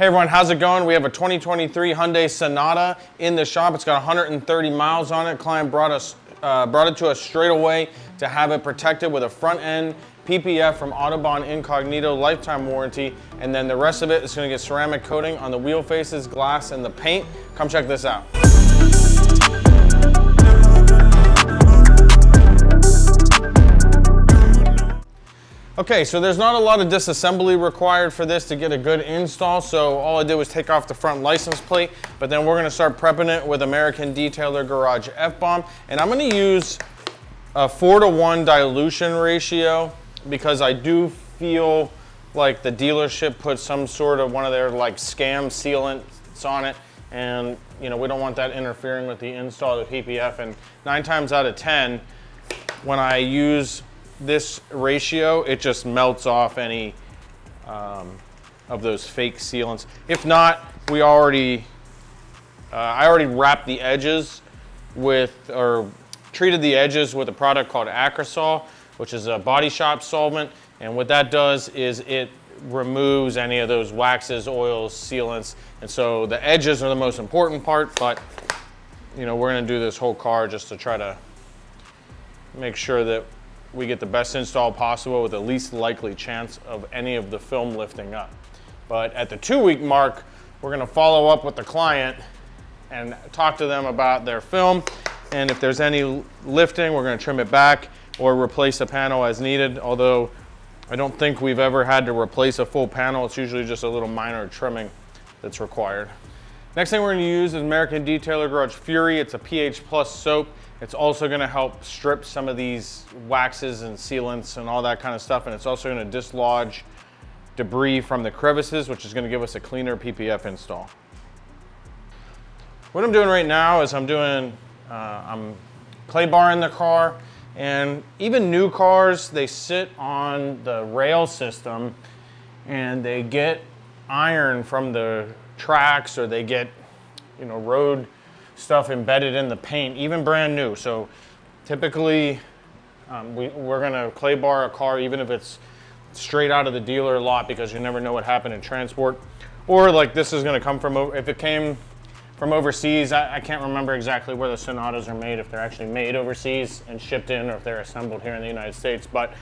Hey everyone, how's it going? We have a 2023 Hyundai Sonata in the shop. It's got 130 miles on it. Client brought it to us straight away to have it protected with a front end PPF from Autobahn Incognito lifetime warranty, and then the rest of it is going to get ceramic coating on the wheel faces, glass, and the paint. Come check this out. Okay, so there's not a lot of disassembly required for this to get a good install, so all I did was take off the front license plate, but then we're gonna start prepping it with American Detailer Garage F-Bomb, and I'm gonna use a 4:1 dilution ratio because I do feel like the dealership put some sort of one of their like scam sealants on it, and you know, we don't want that interfering with the install of the PPF, and 9 times out of 10, when I use this ratio, it just melts off any of those fake sealants. If not, I already wrapped the edges with, or treated the edges with a product called Acrosol, which is a body shop solvent. And what that does is it removes any of those waxes, oils, sealants. And so the edges are the most important part, but you know, we're gonna do this whole car just to try to make sure that we get the best install possible with the least likely chance of any of the film lifting up. But at the 2-week mark, we're gonna follow up with the client and talk to them about their film. And if there's any lifting, we're gonna trim it back or replace a panel as needed. Although I don't think we've ever had to replace a full panel. It's usually just a little minor trimming that's required. Next thing we're gonna use is American Detailer Garage Fury. It's a pH plus soap. It's also gonna help strip some of these waxes and sealants and all that kind of stuff. And it's also gonna dislodge debris from the crevices, which is gonna give us a cleaner PPF install. What I'm doing right now is I'm clay barring the car. And even new cars, they sit on the rail system and they get iron from the tracks, or they get, you know, road stuff embedded in the paint, even brand new. So typically we're gonna clay bar a car even if it's straight out of the dealer lot, because you never know what happened in transport. Or like this is gonna come from, if it came from overseas, I can't remember exactly where the Sonatas are made, if they're actually made overseas and shipped in, or if they're assembled here in the United States. But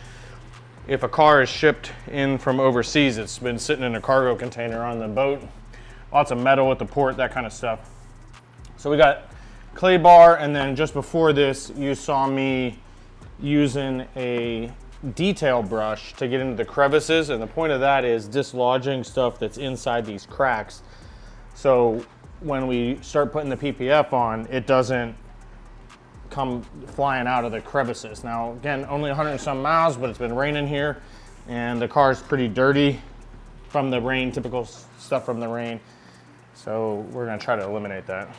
if a car is shipped in from overseas, it's been sitting in a cargo container on the boat, lots of metal at the port, that kind of stuff. So we got clay bar, and then just before this, you saw me using a detail brush to get into the crevices, and the point of that is dislodging stuff that's inside these cracks. So when we start putting the PPF on, it doesn't come flying out of the crevices. Now, again, only 100 and some miles, but it's been raining here, and the car is pretty dirty from the rain, typical stuff from the rain. So we're gonna try to eliminate that.